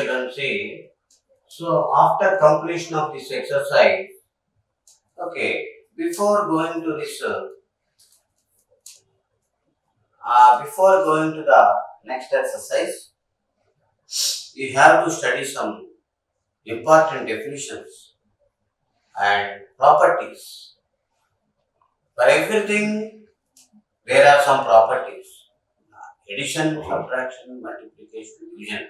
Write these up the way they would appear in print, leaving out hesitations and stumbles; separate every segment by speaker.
Speaker 1: Children, see, so after completion of this exercise, okay, before going to this, before going to the next exercise, you have to study some important definitions and properties. For everything, there are some properties: addition, subtraction, multiplication, division.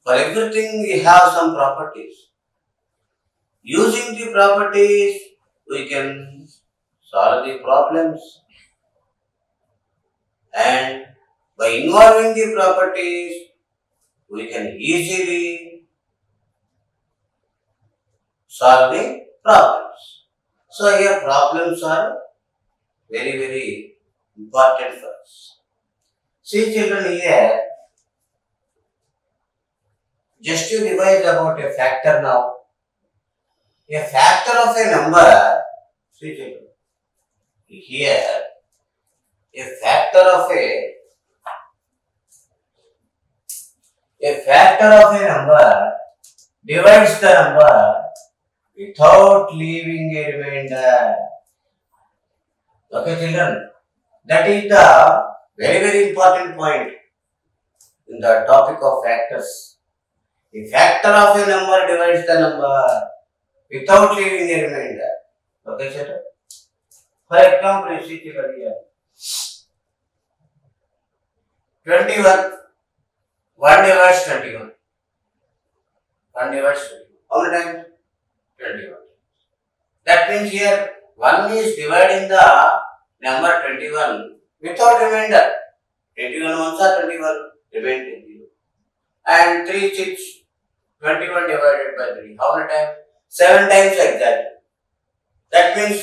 Speaker 1: For everything, we have some properties. Using the properties, we can solve the problems, and by involving the properties, we can easily solve the problems. So here problems are very important for us. See children, here just to revise about a factor now. A factor of a number, see children, here a factor of a number divides the number without leaving a remainder. Okay children, that is the very important point in the topic of factors. A factor of a number divides the number without leaving a remainder. Okay children. For example, you see here 21. 1 divides 21. 1 divides 21. How many times? 21. That means here 1 is dividing the number 21 without remainder. 21 ones are 21, remainder 0. And 3 is 21 divided by 3. How many times? 7 times exactly. That means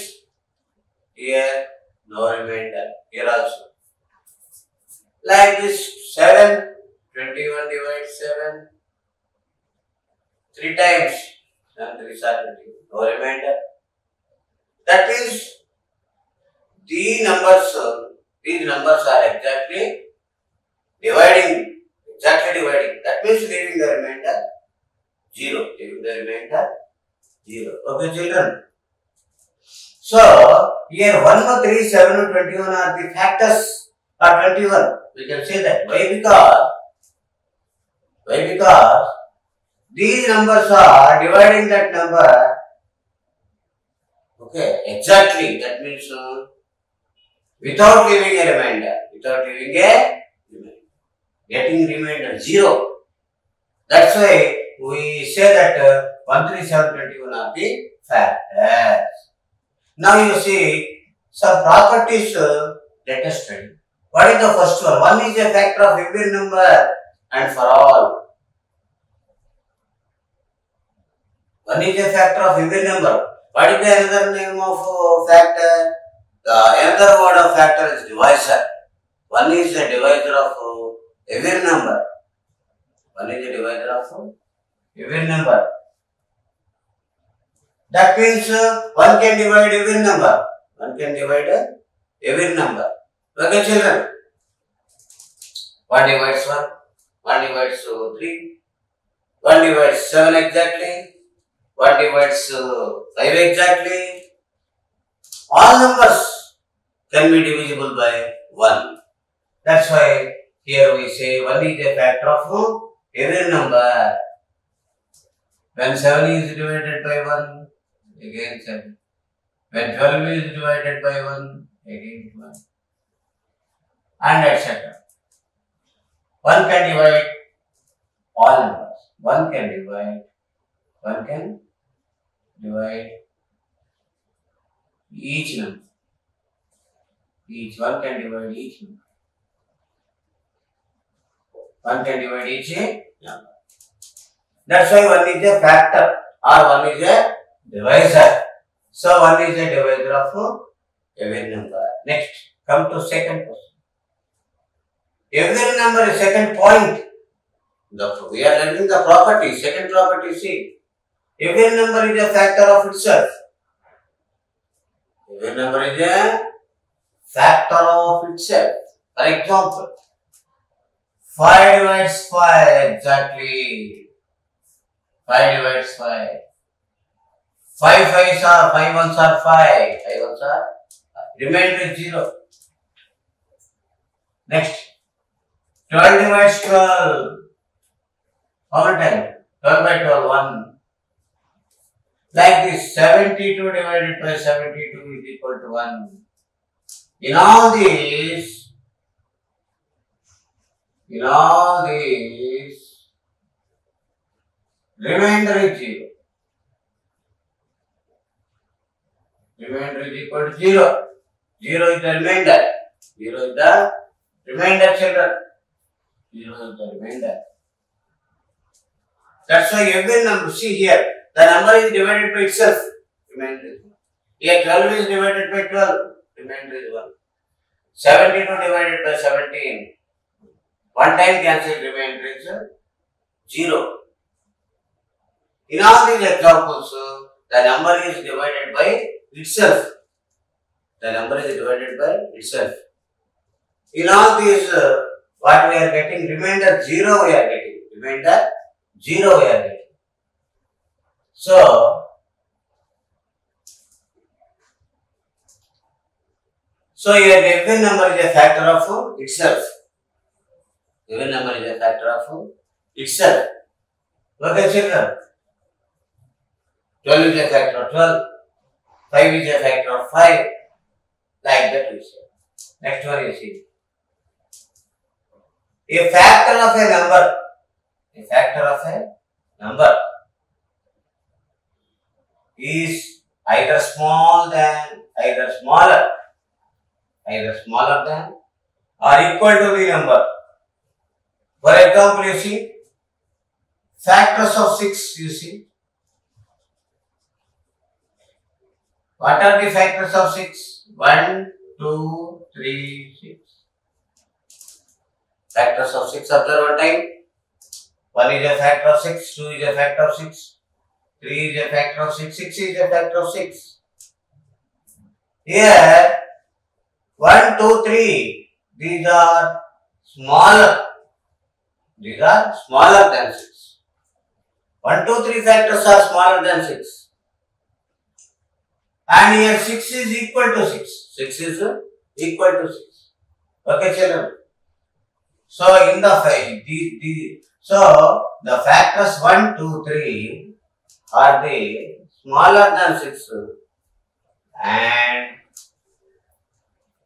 Speaker 1: here no remainder. Here also. Like this 7, 21 divides 7. 3 times. 7 3s are 20. No remainder. That means these numbers are exactly dividing. That means leaving the remainder 0. Okay children. So here 1, 3, 7, 21 are the factors of 21. We can say that. Why? Because these numbers are dividing that number. Okay, exactly. That means without leaving a remainder. Getting remainder 0. That's why we say that 1, 3, 7, 21 are the factors. Now you see some properties. Let us study. What is the first one? 1 is a factor of every number and for all. 1 is a factor of every number. What is the another name of factor? The another word of factor is divisor. 1 is a divisor of every number. 1 is a divisor of every number. That means 1 can divide every number. 1 can divide every number. Okay children. 1 divides 1. 1 divides 3. 1 divides 7 exactly. 1 divides 5 exactly. All numbers can be divisible by 1. That's why here we say 1 is a factor of every number. When 7 is divided by 1, again 7. When 12 is divided by 1, again 1. And etc. 1 can divide all numbers. 1 can divide each number. One can divide each number. 1 can divide each number. That's why 1 is a factor or 1 is a divisor. So 1 is a divisor of every number. Next, come to second question. Every number is second point. We are learning the property. Second property, see. Every number is a factor of itself. Every number is a factor of itself. For example, 5 divides 5, exactly. 5 divides 5. 5 5s are, 5 1s are 5. 5 1s are, remainder is 0. Next, 12 divides 12. How many times? 12 by 12, 1. Like this, 72 divided by 72 is equal to 1. In all these, remainder is 0. Remainder is equal to 0. 0 is the remainder. 0 is the remainder, children. 0 is the remainder. That's why every number, see here, the number is divided by itself. Remainder is 1. Here 12 is divided by 12. Remainder is 1. 72 divided by 17. One time cancel, remainder is 0. In all these examples, the number is divided by itself. The number is divided by itself. In all these, what we are getting? Remainder 0 we are getting. Remainder 0 we are getting. So here every number is a factor of itself. Every number is a factor of itself. Okay, children. 12 is a factor of 12. 5 is a factor of 5. Like that we say. Next one you see. A factor of a number. A factor of a number is either smaller than or equal to the number. For example, you see, factors of 6, you see. What are the factors of 6? 1, 2, 3, 6. Factors of 6, observe one time. 1 is a factor of 6, 2 is a factor of 6, 3 is a factor of 6, 6 is a factor of 6. Here, 1, 2, 3, these are smaller. These are smaller than 6. 1, 2, 3 factors are smaller than 6. And here 6 is equal to 6. 6 is equal to 6. Okay, children. So in the factors 1, 2, 3 are the smaller than 6, and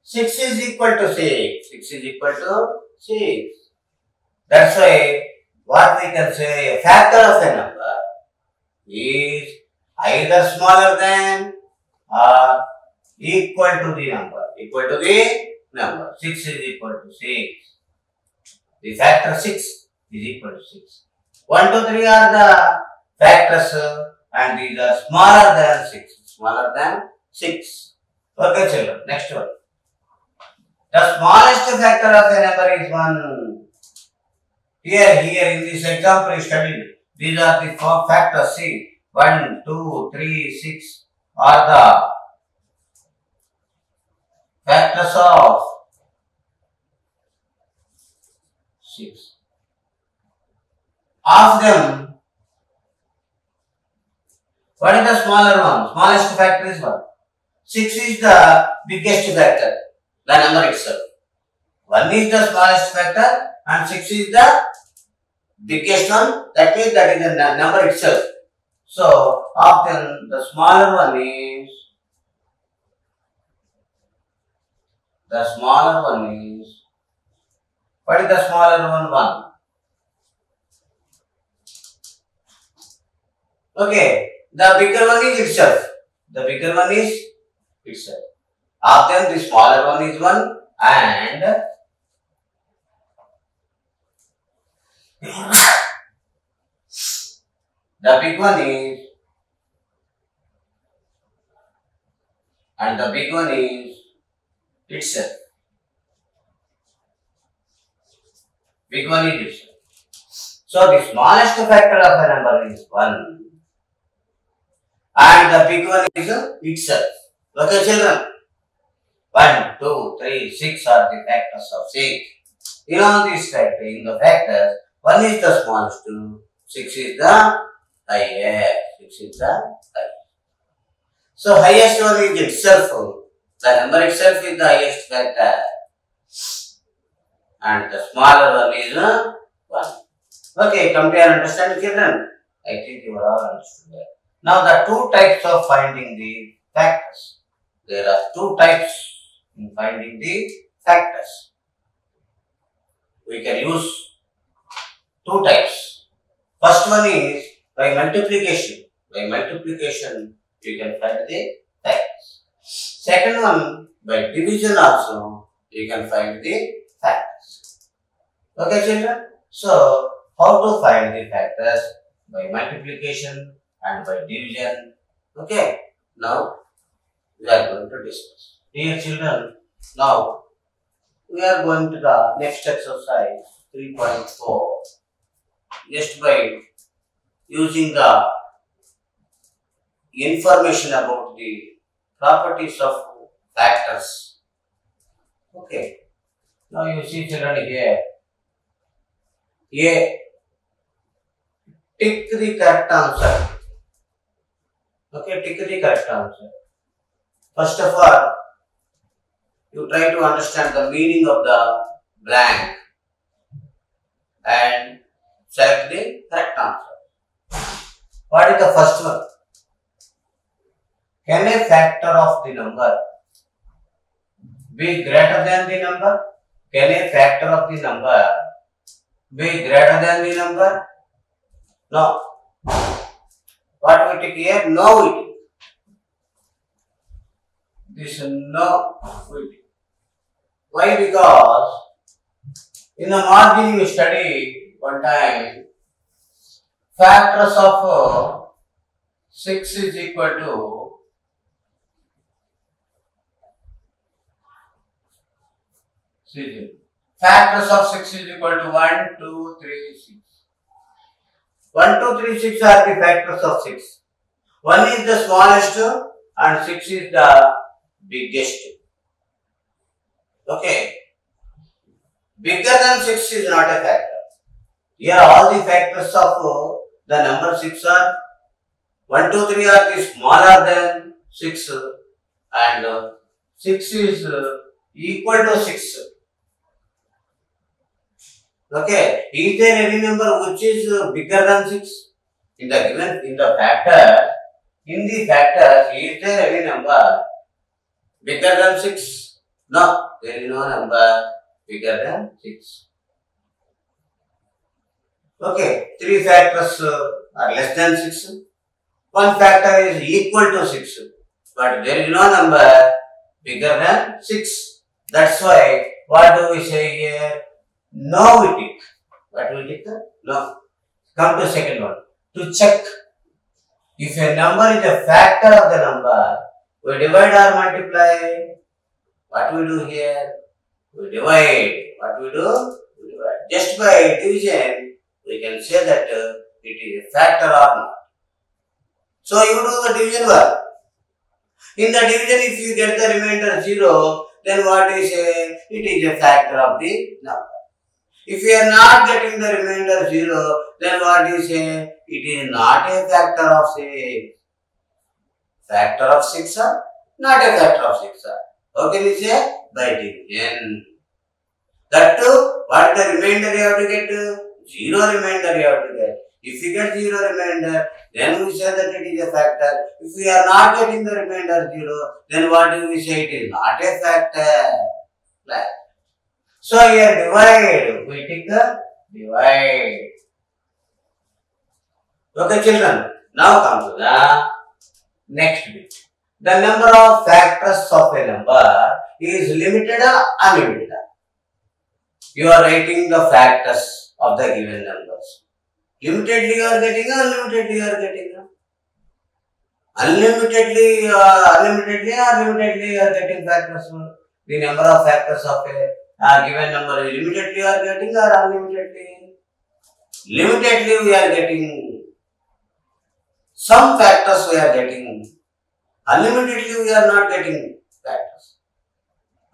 Speaker 1: 6 is equal to 6. 6 is equal to 6. That's why what we can say, a factor of a number is either smaller than or equal to the number. Equal to the number. 6 is equal to 6. The factor 6 is equal to 6. 1, 2, 3 are the factors and these are smaller than 6. Smaller than 6. Okay, children. Next one. The smallest factor of a number is 1. Here in this example you studied, these are the 4 factors. See, 1, 2, 3, 6 are the factors of 6. Of them, what is the smaller one? Smallest factor is 1. 6 is the biggest factor, the number itself. 1 is the smallest factor and 6 is the biggest one. That means that is the number itself. So, often the smaller one is, what is the smaller one? 1. Okay, the bigger one is itself. Often the smaller one is 1 and the big one is itself. Big one is itself. So the smallest factor of a number is 1 and the big one is itself. Okay, children. 1, 2, 3, 6 are the factors of 6. In all these factors, in the factors, 1 is the smallest, 6 is the highest. 6 is the highest. So highest one is itself, the number itself is the highest factor, and the smaller one is 1. Okay, come to your understanding, children. I think you are all understood that. Now the two types of finding the factors. There are two types in finding the factors. We can use two types. First one is by multiplication. By multiplication, you can find the factors. Second one, by division also, you can find the factors. Okay, children? So, how to find the factors? By multiplication and by division. Okay, now we are going to discuss. Dear children, now we are going to the next exercise 3.4. Just by using the information about the properties of factors. Okay, now you see children here. A, tick the correct answer. Okay, tick the correct answer. First of all, you try to understand the meaning of the blank and select the correct answer. What is the first one? Can a factor of the number be greater than the number? Can a factor of the number be greater than the number? No. What we take here? No we take. This no we take. Why? Because in the margin you study one time, factors of 6 is equal to factors of 6 is equal to 1, 2, 3, 6. 1, 2, 3, 6 are the factors of 6. 1 is the smallest and 6 is the biggest. Okay. Bigger than 6 is not a factor. Here all the factors of the number 6 are 1, 2, 3 are the smaller than 6 and 6 is equal to 6. Okay, is there any number which is bigger than 6? In the factors, is there any number bigger than 6? No, there is no number bigger than 6. Okay, 3 factors are less than 6. 1 factor is equal to 6. But there is no number bigger than 6. That's why, what do we say here? No we tick. What we tick? No. Come to second one. To check if a number is a factor of the number, we divide or multiply. What we do here? We divide. What we do? We divide. Just by division, we can say that it is a factor or not. So you do the division work. In the division, if you get the remainder 0, then what is it? It is a factor of the number. If you are not getting the remainder 0, then what is it? It is not a factor of 6. Factor of 6 or not a factor of 6 or. How can you say? By division. That too, what the remainder you have to get? 0 remainder you have to get. If you get 0 remainder, then we say that it is a factor. If we are not getting the remainder 0, then what do we say? It is not a factor. Like. So here divide, we take the divide. Okay children, now come to the next bit. The number of factors of a number is limited or unlimited. You are writing the factors of the given numbers. Limitedly you are getting, unlimitedly you are getting. Unlimitedly you are getting factors. The number of factors of a given number is limitedly you are getting or unlimitedly? Limitedly we are getting. Some factors we are getting. Unlimitedly we are not getting factors.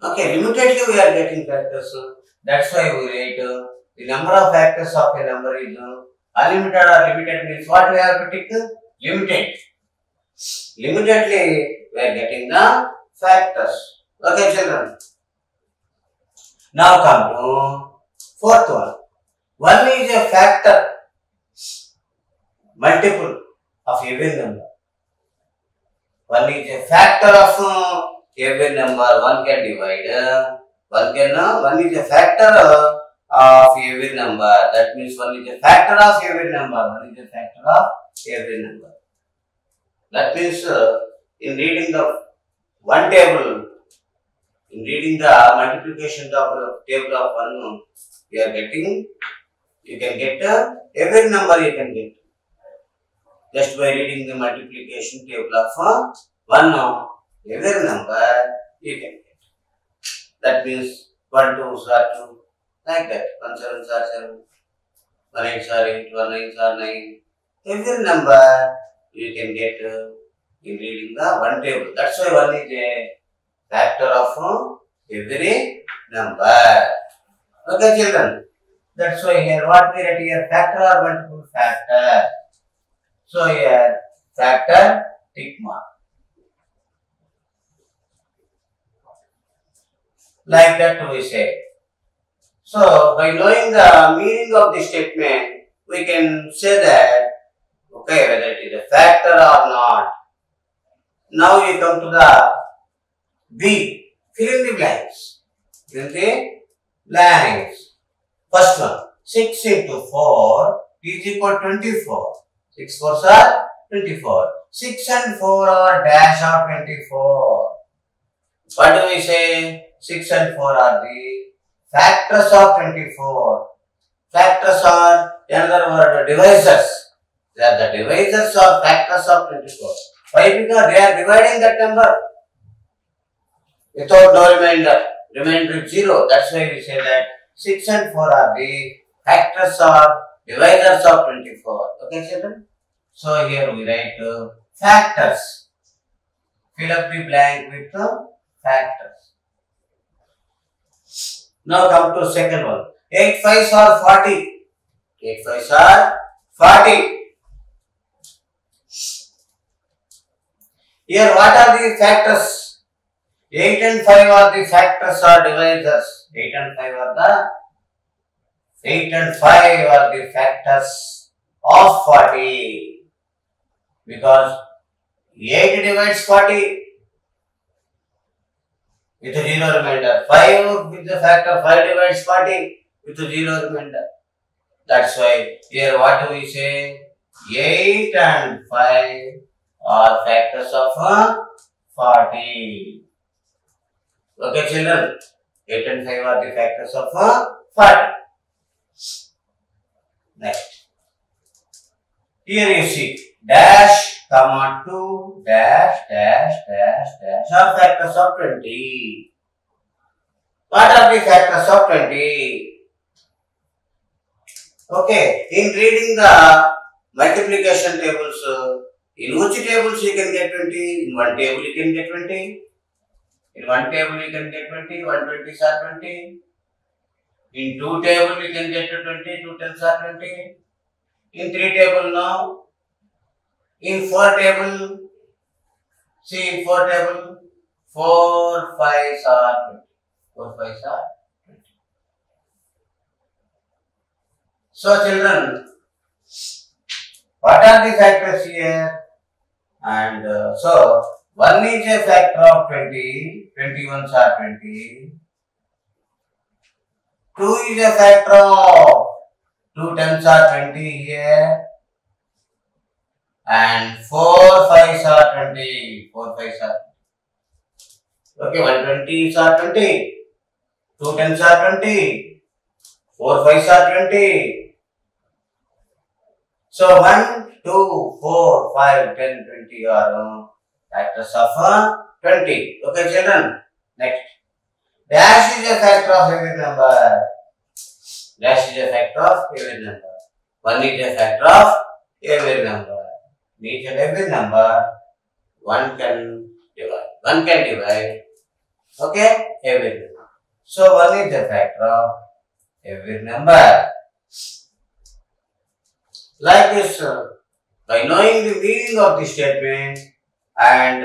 Speaker 1: Okay, limitedly we are getting factors. That's why we write the number of factors of a number is unlimited or limited means what we have to tick? Limited. Limitedly we are getting the factors. Okay, children. Now come to fourth one. One is a factor multiple of even number. One is a factor of even number. One can divide. One is a factor of even number. That means one is a factor of even number. One is a factor of even number. That means in reading the one table, in reading the multiplication table of one, you are getting. You can get every number. You can get just by reading the multiplication table of one every number. You can get. That means 1 2s are 2, like that. 1 7s are 7, 1 8s are 8, 1 9s are 9. Every number you can get in reading the one table. That's why one is a factor of every number. Okay, children. That's why here what we write here, factor or multiple factor. So here factor tick mark. Like that we say. So by knowing the meaning of the statement, we can say that okay, whether it is a factor or not. Now you come to the B. Fill in the blanks. Fill in the blanks. First one. 6 into 4 is equal to 24. 6 4s are 24. 6 and 4 are dash of 24. What do we say? 6 and 4 are the factors of 24. Factors are, another word, divisors. They are the divisors or factors of 24. Why? Because they are dividing that number without no remainder. Remainder is 0. That's why we say that 6 and 4 are the factors or divisors of 24. Okay, children? So here we write factors. Fill up the blank with factors. Now come to second one. 8 5s are 40. 8 5s are 40. Here what are the factors? 8 and 5 are the factors or divisors. 8 and 5 are the factors of 40. Because 8 divides 40 with a 0 remainder. 5 with the factor 5 divides 40 with a 0 remainder. That's why here what do we say? 8 and 5 are factors of 40. Okay, children. 8 and 5 are the factors of 40. Next. Here you see dash, comma 2, dash, dash, dash, dash are factors of 20. What are the factors of 20? Okay, in reading the multiplication tables, in which tables you can get 20? In one table you can get 20. In one table you can get 20, 120s are 20. In two table you can get to 20, 2 10s are 20. In three table now. In four table, see in four table, 4 5s are 20. 4 5s are 20. So children, what are the factors here? And so, 1 is a factor of 20, 21s are 20. 2 is a factor of 2 10s are 20 here. And 4 5s are 20. 4 5s are 20. Okay, 120s are 20. 2 10s are 20. 4 5s are 20. So 1, 2, 4, 5, 10, 20 are factors of 20. Okay, children. Next. Dash is a factor of every number. Dash is a factor of every number. 1 is a factor of every number. Each and every number, one can divide. One can divide. Okay, every number. So 1 is a factor of every number. Like this, by knowing the meaning of the statement and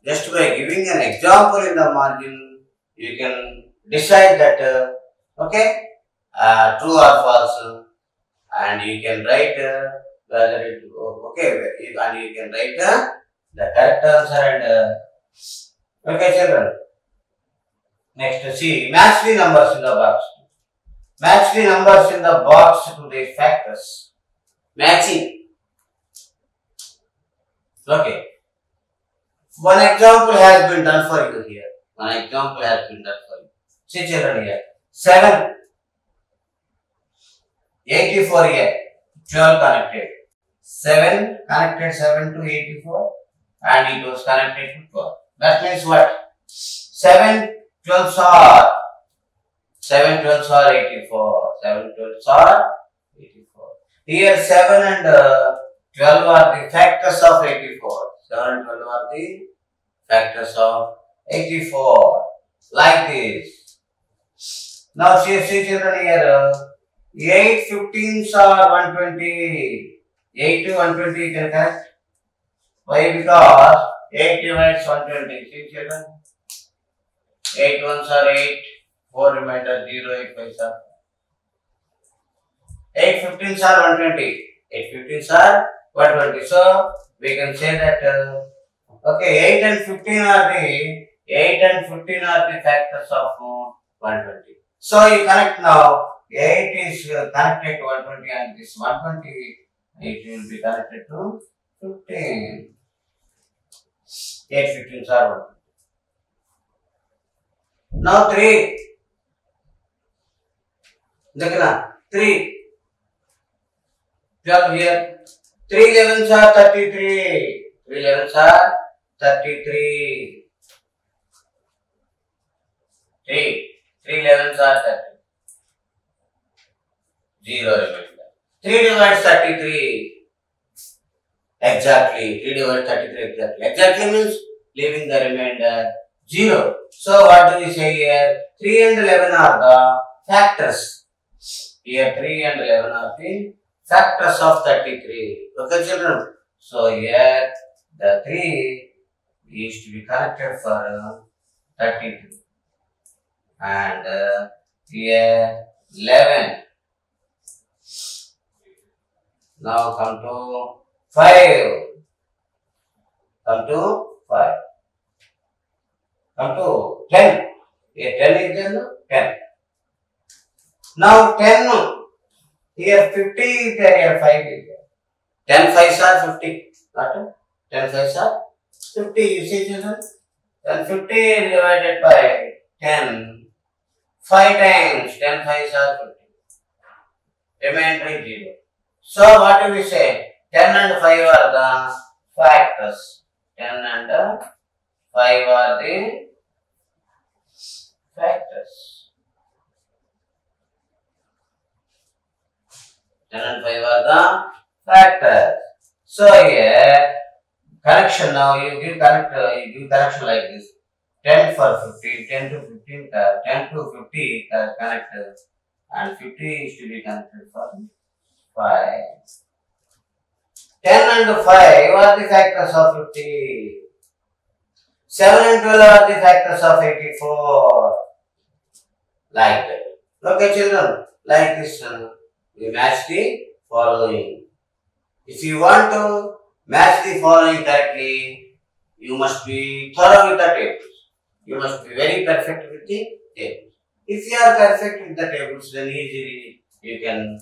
Speaker 1: just by giving an example in the margin, you can decide that true or false, and you can write whether it and you can write the correct answer and okay, children. Next, see, match the numbers in the box. Match the numbers in the box to the factors. Matching. Okay. One example has been done for you here. One example has been done for you. See, children, here. 7. 84 here. 12 connected. 7 connected 7 to 84 and it was connected to 12. That means what? 7 12s are 7 12s are 84. 7 12s are 84. Here 7 and 12 are the factors of 84. 7 and 12 are the factors of 84. Like this. Now see children here. 8 15s are 120. 8 to 120 you can connect. Why? Because 8 divides 120. See children. 8 ones are 8. 4 remainder 0. 8 5s are 8 15s are 120. 8 15s are 120. So we can say that 8 and 15 are the factors of 120. So you connect now. 8 is connected to 120 and this 120 it will be connected to 15. 8 15s are 120. Now 3. Look 3. 12 here. 3 11s are 33. 3 11s are 33. 3 11s are 30. 0 remainder. 3 divides 33. Exactly. 3 divides 33 exactly. Exactly means leaving the remainder 0. So what do we say here? 3 and 11 are the factors. Here 3 and 11 are the factors of 33. Okay children. So here the 3 is to be connected for 33. And here 11. Now come to 5. Come to 5. Come to 10. Here 10 is there, no? 10. Now 10. Here 50 is there, here 5 is there. 10 5s are 50. Got 10 5s are 50. You see children? Then 50 is divided by 10. 5 times 10 5s are 50. Remainder is 0. So what do we say? 10 and 5 are the factors. 10 and 5 are the factors. 10 and 5 are the factors. So here connection now you give connection like this. 10 for 15, 10 to 15, 10 to 50 connect and 50 is to be connected for 5. 10 and 5 are the factors of 50. 7 and 12 are the factors of 84. Like that. Okay children, like this we match the following. If you want to match the following correctly, you must be thorough with the tables. You must be very perfect with the tables. If you are perfect with the tables, then easily you can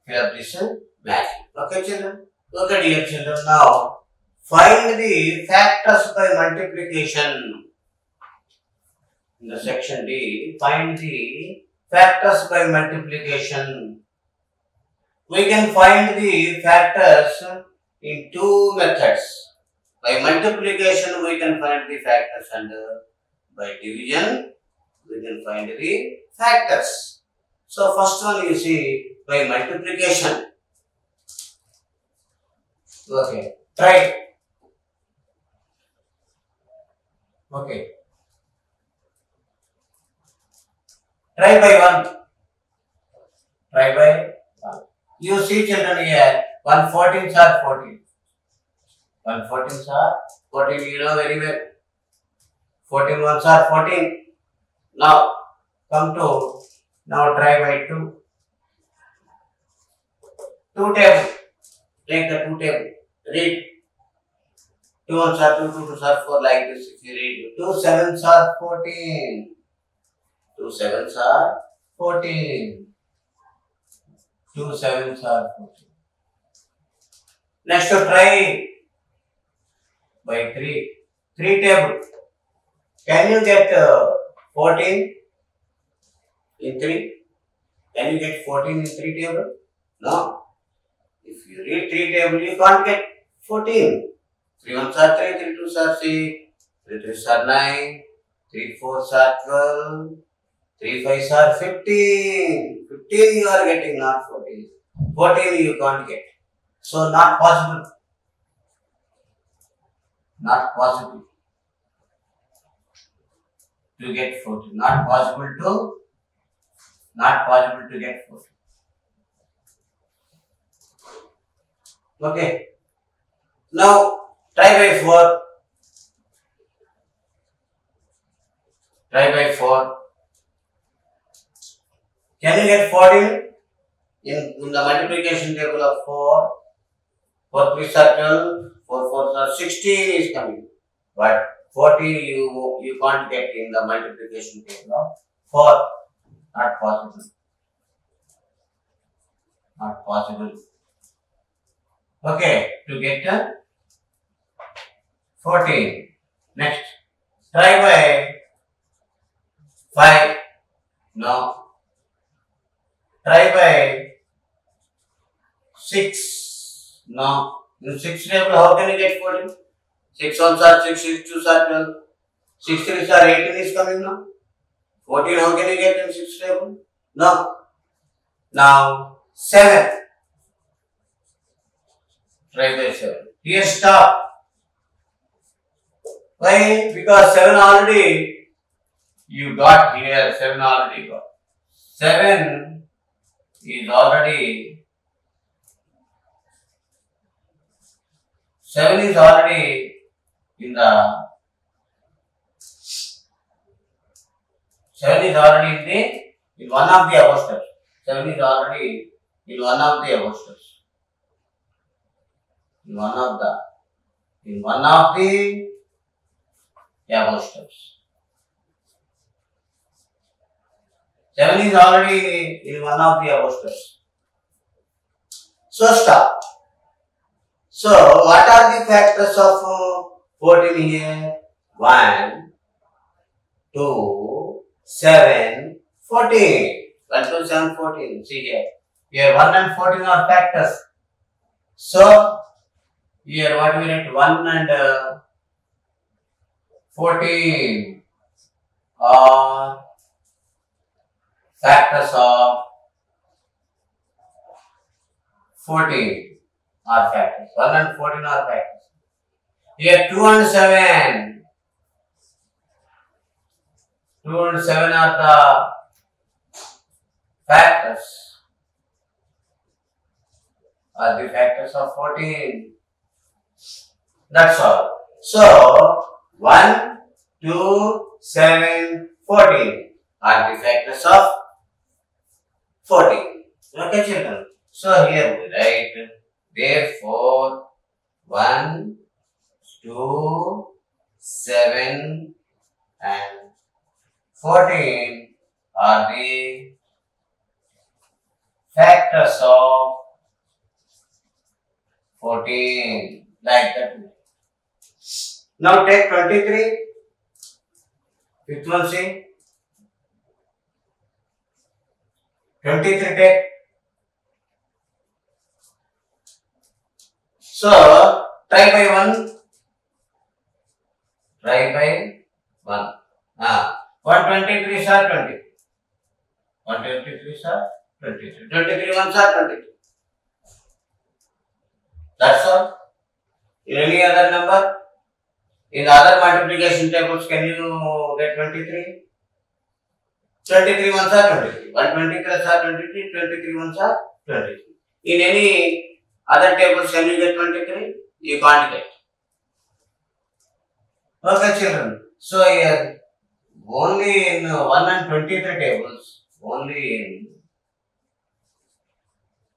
Speaker 1: fill up this matching. Okay children? Okay dear children, now find the factors by multiplication. In the section D, find the factors by multiplication. We can find the factors in two methods. By multiplication, we can find the factors, and by division, we can find the factors. So, first one you see by multiplication. Okay, try. Okay. Try by 1. Try by 1. You see children here, 114s are 14. 114s are 14, you know very well. 14 ones are 14. Now, come to, now try by 2. 2 table. Take the 2 table. Read. 2 ones are 2, 2 twos are 4, like this if you read. 2 sevens are 14. 2 sevens are 14. 2 sevens are 14. Next to try by 3. 3 table. Can you get 14 in 3? Can you get 14 in 3 table? No. If you read 3 table, you can't get 14. 3 ones are 3, 3 twos are 6, 3 threes are 9, 3 fours are 12, 3 fives are 15. 15 you are getting, not 14. 14 you can't get. So not possible. Not possible to get 14. Not possible to get 14. Okay. Now try by 4. Try by 4. Can you get 14 in the multiplication table of 4? 4 3s are 12, 4 4s are 16 is coming. But 14 you can't get in the multiplication table of 4. Not possible. Not possible. Okay, to get 14. Next, try by 5. No. Try by 6. No. In 6 table, how can you get 14? 6 ones are 6, 6 twos are 12. 6 threes are 18 is coming now. 14, how can you get in 6 table? No. Now, 7. Try by 7. Here stop. Why? Because 7 already you got here. 7 already got. 7 is already in the 7 is already in one of the above steps. 7 is already in one of the above steps. In one of the above steps. 7 is already in one of the above steps. So stop. So what are the factors of 14 here? 1, 2, 7, 14. 1, 2, 7, 14. See here. Here 1 and 14 are factors. So here what we write? 1 and 14 are factors of 14 are factors. 1 and 14 are factors. Here 2 and 7. 2 and 7 are the factors. Are the factors of 14. That's all. So 1, 2, 7, 14 are the factors of 14. Okay, children. So here we write, therefore 1, 2, 7 and 14 are the factors of 14. Like that. Now take 23. Fifth one see. 23 take. So try by 1. Try by 1. 123 are 20. 123 are 23. 23 ones are 23. That's all. In any other number? In other multiplication tables, can you get 23? 23 ones are 23. 120 plus are 23. 23 ones are 23. In any other tables, can you get 23? You can't get. Okay, children. So here, only in 1 and 23 tables, only in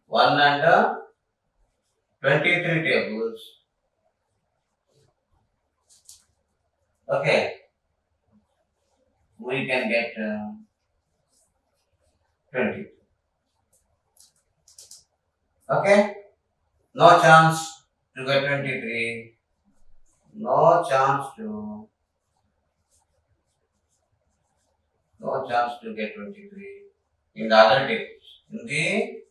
Speaker 1: 1 and 23 tables. Okay, we can get 20. Okay, no chance to get 23. No chance to get 23 in the other tables. In the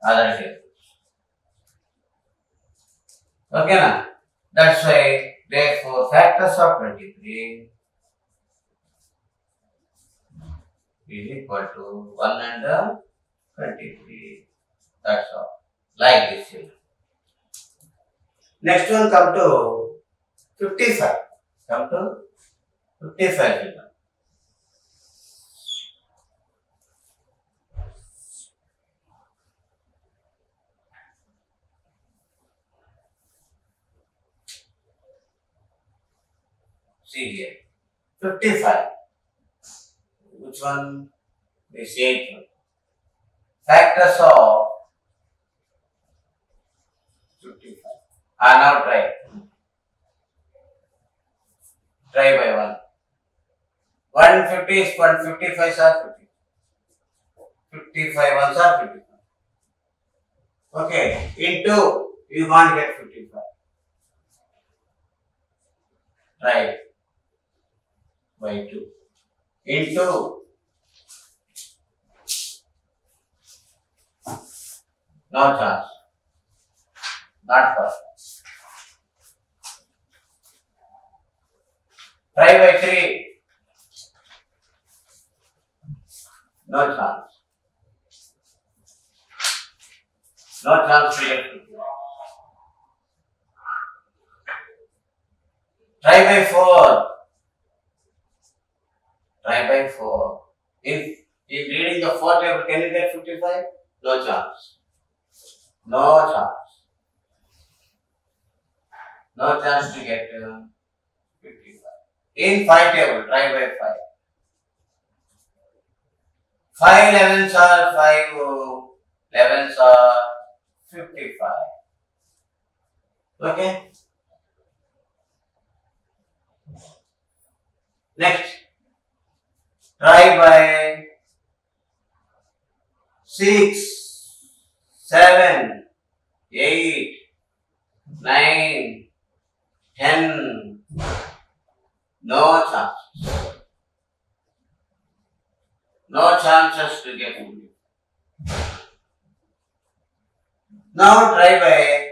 Speaker 1: other tables. Okay, now that's why, therefore, factors of 23 is equal to 1 and 23. That's all. Like this here. Next one, come to 55. Come to 55 children. See here. 55. Which one? This 8 one. Factors of 55. Now try. Try by 1. 150 is 155 are 50. 55 ones are 55. Okay. Into, you can't get 55. Try by 2. Into, no chance. Not possible. Try by 3. No chance. No chance to get 50. Try by 4. Try by 4. If reading the 4 table, can you get 55? No chance. No chance. No chance to get 55. In 5 table, try by 5. 5 11s are 5 11s are 55. Okay. Next, try by 6, 7, 8, 9, 10. No chances. No chances to get it. Now try by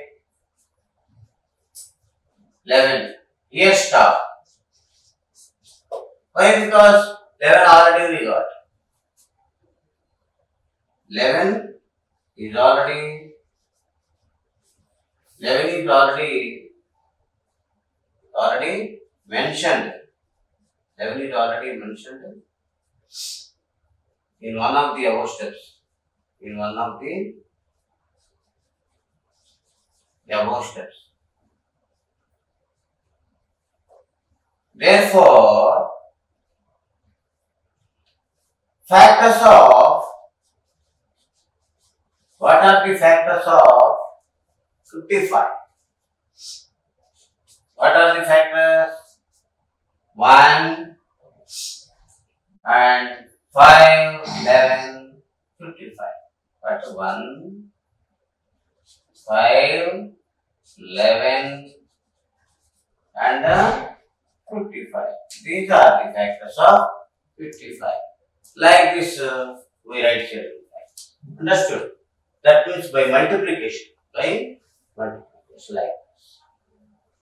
Speaker 1: 11. Here stop. Why? Because 11 already we got. 11 is already mentioned. 11 is already mentioned in one of the above steps. In one of the above steps. Therefore, factors of, what are the factors of 55? What are the factors? 1 and 5, 11, 55. What? 1, 5, 11 and 55. These are the factors of 55. Like this, we write here. Understood? That means by multiplication. By multiplication, like